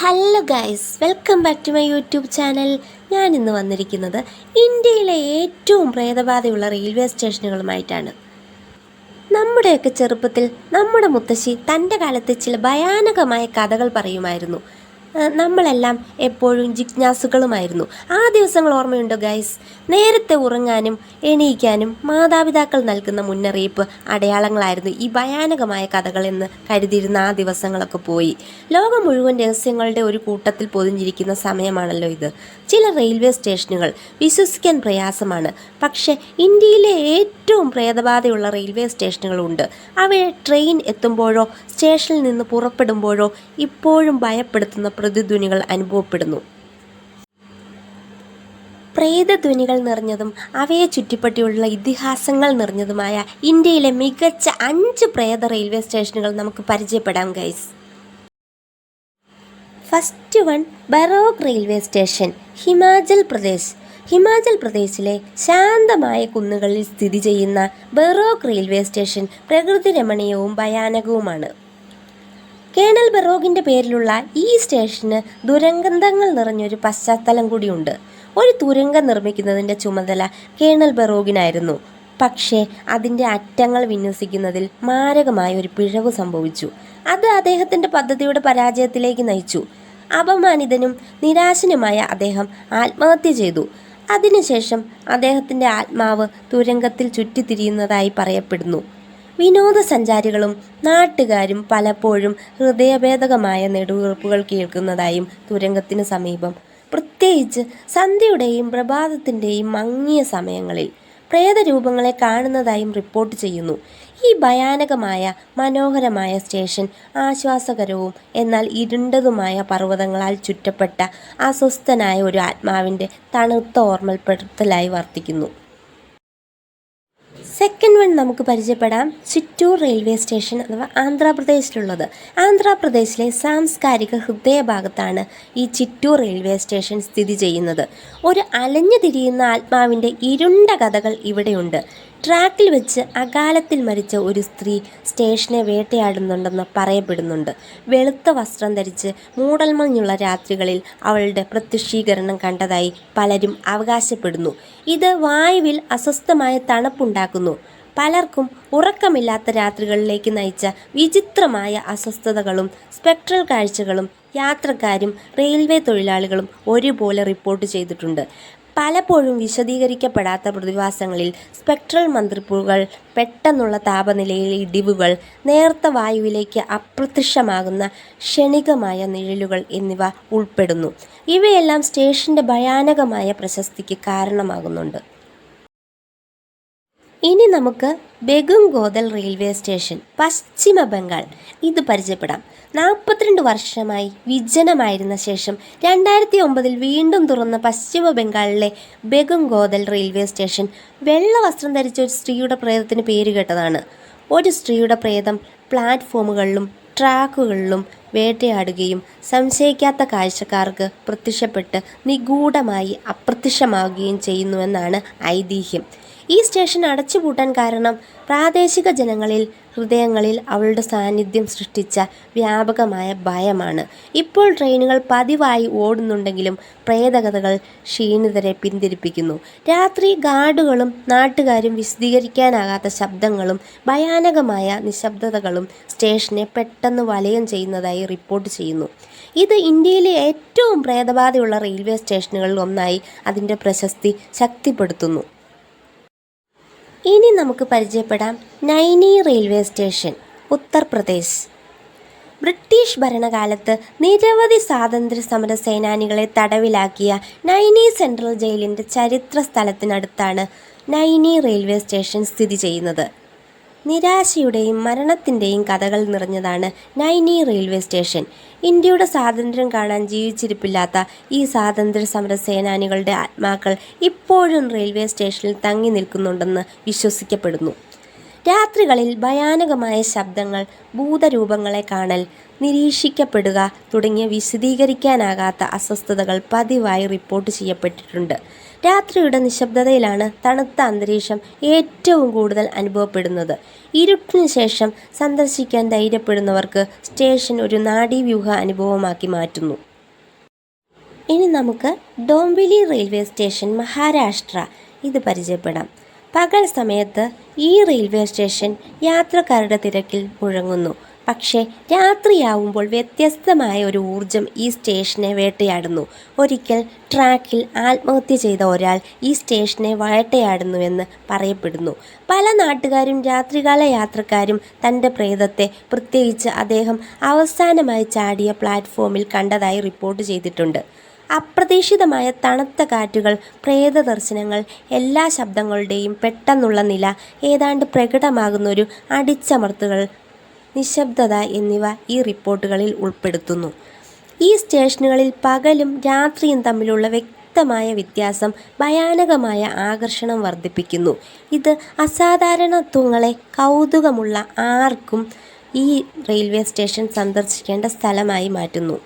Hello guys, welcome back to my YouTube channel. ഞാൻ ഇന്ന് വന്നിരിക്കുന്നത് ഇന്ത്യയിലെ ഏറ്റവും പ്രേതബാധയുള്ള റെയിൽവേ സ്റ്റേഷനുകളുമായിട്ടാണ്. നമ്മുടെയൊക്കെ ചെറുപ്പത്തിൽ നമ്മുടെ മുത്തശ്ശി തൻ്റെ കാലത്ത് ചില ഭയാനകമായ കഥകൾ പറയുമായിരുന്നു. നമ്മളെല്ലാം എപ്പോഴും ജിജ്ഞാസുകളുമായിരുന്നു. ആ ദിവസങ്ങൾ ഓർമ്മയുണ്ടോ ഗൈസ്? നേരത്തെ ഉറങ്ങാനും എണീക്കാനും മാതാപിതാക്കൾ നൽകുന്ന മുന്നറിയിപ്പ് അടയാളങ്ങളായിരുന്നു ഈ ഭയാനകമായ കഥകൾ എന്ന് കരുതിയിരുന്ന ആ ദിവസങ്ങളൊക്കെ പോയി. ലോകം മുഴുവൻ രഹസ്യങ്ങളുടെ ഒരു കൂട്ടത്തിൽ പൊതിഞ്ഞിരിക്കുന്ന സമയമാണല്ലോ ഇത്. ചില റെയിൽവേ സ്റ്റേഷനുകൾ വിശ്വസിക്കാൻ പ്രയാസമാണ്, പക്ഷേ ഇന്ത്യയിലെ ഏറ്റവും പ്രേതബാധയുള്ള റെയിൽവേ സ്റ്റേഷനുകളുണ്ട്. അവയെ ട്രെയിൻ എത്തുമ്പോഴോ സ്റ്റേഷനിൽ നിന്ന് പുറപ്പെടുമ്പോഴോ ഇപ്പോഴും ഭയപ്പെടുത്തുന്ന പ്രതിധ്വനികൾ അനുഭവപ്പെടുന്നു. പ്രേതധ്വനികൾ നിറഞ്ഞതും അവയെ ചുറ്റിപ്പറ്റിയുള്ള ഇതിഹാസങ്ങൾ നിറഞ്ഞതുമായ ഇന്ത്യയിലെ മികച്ച 5 പ്രേത റെയിൽവേ സ്റ്റേഷനുകൾ നമുക്ക് പരിചയപ്പെടാം guys. First one, Barog railway station, Himachal Pradesh. Himachal പ്രദേശിലെ ശാന്തമായ കുന്നുകളിൽ സ്ഥിതി ചെയ്യുന്ന ബറോക് റെയിൽവേ സ്റ്റേഷൻ പ്രകൃതി രമണീയവും ഭയാനകവുമാണ്. കേണൽ ബറോഗിൻ്റെ പേരിലുള്ള ഈ സ്റ്റേഷന് ദുരന്തങ്ങൾ നിറഞ്ഞൊരു പശ്ചാത്തലം കൂടിയുണ്ട്. ഒരു തുരങ്കം നിർമ്മിക്കുന്നതിൻ്റെ ചുമതല കേണൽ ബറോഗിനായിരുന്നു. പക്ഷേ അതിൻ്റെ അറ്റങ്ങൾ വിന്യസിക്കുന്നതിൽ മാരകമായ ഒരു പിഴവ് സംഭവിച്ചു. അത് അദ്ദേഹത്തിൻ്റെ പദ്ധതിയുടെ പരാജയത്തിലേക്ക് നയിച്ചു. അപമാനിതനും നിരാശനുമായ അദ്ദേഹം ആത്മഹത്യ ചെയ്തു. അതിനുശേഷം അദ്ദേഹത്തിൻ്റെ ആത്മാവ് തുരങ്കത്തിൽ ചുറ്റിത്തിരിയുന്നതായി പറയപ്പെടുന്നു. വിനോദസഞ്ചാരികളും നാട്ടുകാരും പലപ്പോഴും ഹൃദയഭേദകമായ നെടുവീർപ്പുകൾ കേൾക്കുന്നതായും തുരങ്കത്തിന് സമീപം, പ്രത്യേകിച്ച് സന്ധ്യയുടെയും പ്രഭാതത്തിൻ്റെയും മങ്ങിയ സമയങ്ങളിൽ പ്രേതരൂപങ്ങളെ കാണുന്നതായും റിപ്പോർട്ട് ചെയ്യുന്നു. ഈ ഭയാനകമായ മനോഹരമായ സ്റ്റേഷൻ ആശ്വാസകരവും എന്നാൽ ഇരുണ്ടതുമായ പർവ്വതങ്ങളാൽ ചുറ്റപ്പെട്ട അസ്വസ്ഥനായ ഒരു ആത്മാവിൻ്റെ തണുത്ത ഓർമ്മപ്പെടുത്തലായി വർത്തിക്കുന്നു. സെക്കൻഡ് വൺ നമുക്ക് പരിചയപ്പെടാം, ചിറ്റൂർ റെയിൽവേ സ്റ്റേഷൻ അഥവാ ആന്ധ്രാപ്രദേശിലുള്ളത്. ആന്ധ്രാപ്രദേശിലെ സാംസ്കാരിക ഹൃദയഭാഗത്താണ് ഈ ചിറ്റൂർ റെയിൽവേ സ്റ്റേഷൻ സ്ഥിതി ചെയ്യുന്നത്. ഒരു അലഞ്ഞു തിരിയുന്ന ആത്മാവിൻ്റെ ഇരുണ്ട കഥകൾ ഇവിടെയുണ്ട്. ട്രാക്കിൽ വെച്ച് അകാലത്തിൽ മരിച്ച ഒരു സ്ത്രീ സ്റ്റേഷനെ വേട്ടയാടുന്നുണ്ടെന്ന് പറയപ്പെടുന്നുണ്ട്. വെളുത്ത വസ്ത്രം ധരിച്ച് മൂടൽമഞ്ഞുള്ള രാത്രികളിൽ അവളുടെ പ്രത്യക്ഷീകരണം കണ്ടതായി പലരും അവകാശപ്പെടുന്നു. ഇത് വായുവിൽ അസ്വസ്ഥമായ തണുപ്പുണ്ടാക്കുന്നു. പലർക്കും ഉറക്കമില്ലാത്ത രാത്രികളിലേക്ക് നയിച്ച വിചിത്രമായ അസ്വസ്ഥതകളും സ്പെക്ട്രൽ കാഴ്ചകളും യാത്രക്കാരും റെയിൽവേ തൊഴിലാളികളും ഒരുപോലെ റിപ്പോർട്ട് ചെയ്തിട്ടുണ്ട്. പലപ്പോഴും വിശദീകരിക്കപ്പെടാത്ത പ്രതിഭാസങ്ങളിൽ സ്പെക്ട്രൽ മന്ത്രിപ്പുകൾ, പെട്ടെന്നുള്ള താപനിലയിലെ ഇടിവുകൾ, നേർത്ത വായുവിലേക്ക് അപ്രത്യക്ഷമാകുന്ന ക്ഷണികമായ നിഴലുകൾ എന്നിവ ഉൾപ്പെടുന്നു. ഇവയെല്ലാം സ്റ്റേഷൻ്റെ ഭയാനകമായ പ്രശസ്തിക്ക് കാരണമാകുന്നുണ്ട്. ഇനി നമുക്ക് ബെഗുംഗോദൽ റെയിൽവേ സ്റ്റേഷൻ, പശ്ചിമ ബംഗാൾ, ഇത് പരിചയപ്പെടാം. 42 വർഷമായി വിജനമായിരുന്ന ശേഷം 2009 വീണ്ടും തുറന്ന പശ്ചിമ ബംഗാളിലെ ബെഗുംഗോദൽ റെയിൽവേ സ്റ്റേഷൻ വെള്ള വസ്ത്രം ധരിച്ച ഒരു സ്ത്രീയുടെ പ്രേതത്തിന് പേരുകേട്ടതാണ്. ഒരു സ്ത്രീയുടെ പ്രേതം പ്ലാറ്റ്ഫോമുകളിലും ട്രാക്കുകളിലും വേട്ടയാടുകയും സംശയിക്കാത്ത കാഴ്ചക്കാർക്ക് പ്രത്യക്ഷപ്പെട്ട് നിഗൂഢമായി അപ്രത്യക്ഷമാവുകയും ചെയ്യുന്നുവെന്നാണ് ഐതിഹ്യം. ഈ സ്റ്റേഷൻ അടച്ചുപൂട്ടാൻ കാരണം പ്രാദേശിക ഹൃദയങ്ങളിൽ അവളുടെ സാന്നിധ്യം സൃഷ്ടിച്ച വ്യാപകമായ ഭയമാണ്. ഇപ്പോൾ ട്രെയിനുകൾ പതിവായി ഓടുന്നുണ്ടെങ്കിലും പ്രേതകഥകൾ ക്ഷീണിതരെ പിന്തിരിപ്പിക്കുന്നു. രാത്രി ഗാർഡുകളും നാട്ടുകാരും വിശദീകരിക്കാനാകാത്ത ശബ്ദങ്ങളും ഭയാനകമായ നിശബ്ദതകളും സ്റ്റേഷനെ പെട്ടെന്ന് വലയം ചെയ്യുന്നതായി റിപ്പോർട്ട് ചെയ്യുന്നു. ഇത് ഇന്ത്യയിലെ ഏറ്റവും പ്രേതബാധയുള്ള റെയിൽവേ സ്റ്റേഷനുകളിൽ ഒന്നായി അതിൻ്റെ പ്രശസ്തി ശക്തിപ്പെടുത്തുന്നു. ഇനി നമുക്ക് പരിചയപ്പെടാം Naini railway station, Uttar Pradesh. British ഭരണകാലത്ത് നിരവധി സ്വാതന്ത്ര്യ സമര സേനാനികളെ തടവിലാക്കിയ നൈനി സെൻട്രൽ ജയിലിൻ്റെ ചരിത്ര സ്ഥലത്തിനടുത്താണ് നൈനി റെയിൽവേ സ്റ്റേഷൻ സ്ഥിതി ചെയ്യുന്നത്. നിരാശയുടെയും മരണത്തിൻ്റെയും കഥകൾ നിറഞ്ഞതാണ് നൈനി റെയിൽവേ സ്റ്റേഷൻ. ഇന്ത്യയുടെ സ്വാതന്ത്ര്യം കാണാൻ ജീവിച്ചിരിപ്പില്ലാത്ത ഈ സ്വാതന്ത്ര്യ സമര സേനാനികളുടെ ആത്മാക്കൾ ഇപ്പോഴും റെയിൽവേ സ്റ്റേഷനിൽ തങ്ങി നിൽക്കുന്നുണ്ടെന്ന് വിശ്വസിക്കപ്പെടുന്നു. രാത്രികളിൽ ഭയാനകമായ ശബ്ദങ്ങൾ, ഭൂതരൂപങ്ങളെ കാണൽ, നിരീക്ഷിക്കപ്പെടുക തുടങ്ങിയ വിശദീകരിക്കാനാകാത്ത അസ്വസ്ഥതകൾ പതിവായി റിപ്പോർട്ട് ചെയ്യപ്പെട്ടിട്ടുണ്ട്. രാത്രിയുടെ നിശബ്ദതയിലാണ് തണുത്ത അന്തരീക്ഷം ഏറ്റവും കൂടുതൽ അനുഭവപ്പെടുന്നത്. ഇരുട്ടിന് ശേഷം സന്ദർശിക്കാൻ ധൈര്യപ്പെടുന്നവർക്ക് സ്റ്റേഷൻ ഒരു നാഡീവ്യൂഹ അനുഭവമാക്കി മാറ്റുന്നു. ഇനി നമുക്ക് ഡോംബിലി റെയിൽവേ സ്റ്റേഷൻ, മഹാരാഷ്ട്ര ഇത് പരിചയപ്പെടാം. പകൽ സമയത്ത് ഈ റെയിൽവേ സ്റ്റേഷൻ യാത്രക്കാരുടെ തിരക്കിൽ മുഴങ്ങുന്നു. പക്ഷേ രാത്രിയാവുമ്പോൾ വ്യത്യസ്തമായ ഒരു ഊർജം ഈ സ്റ്റേഷനെ വേട്ടയാടുന്നു. ഒരിക്കൽ ട്രാക്കിൽ ആത്മഹത്യ ചെയ്ത ഒരാൾ ഈ സ്റ്റേഷനെ വേട്ടയാടുന്നുവെന്ന് പറയപ്പെടുന്നു. പല നാട്ടുകാരും രാത്രികാല യാത്രക്കാരും തൻ്റെ പ്രേതത്തെ, പ്രത്യേകിച്ച് അദ്ദേഹം അവസാനമായി ചാടിയ പ്ലാറ്റ്ഫോമിൽ കണ്ടതായി റിപ്പോർട്ട് ചെയ്തിട്ടുണ്ട്. അപ്രതീക്ഷിതമായ തണുത്ത കാറ്റുകൾ, പ്രേത ദർശനങ്ങൾ, എല്ലാ ശബ്ദങ്ങളുടെയും പെട്ടെന്നുള്ള നില, ഏതാണ്ട് പ്രകടമാകുന്നൊരു അടിച്ചമർത്തുകൾ, നിശബ്ദത എന്നിവ ഈ റിപ്പോർട്ടുകളിൽ ഉൾപ്പെടുത്തുന്നു. ഈ സ്റ്റേഷനുകളിൽ പകലും രാത്രിയും തമ്മിലുള്ള വ്യക്തമായ വ്യത്യാസം ഭയാനകമായ ആകർഷണം വർദ്ധിപ്പിക്കുന്നു. ഇത് അസാധാരണത്വങ്ങളെ കൗതുകമുള്ള ആർക്കും ഈ റെയിൽവേ സ്റ്റേഷൻ സന്ദർശിക്കേണ്ട സ്ഥലമായി മാറ്റുന്നു.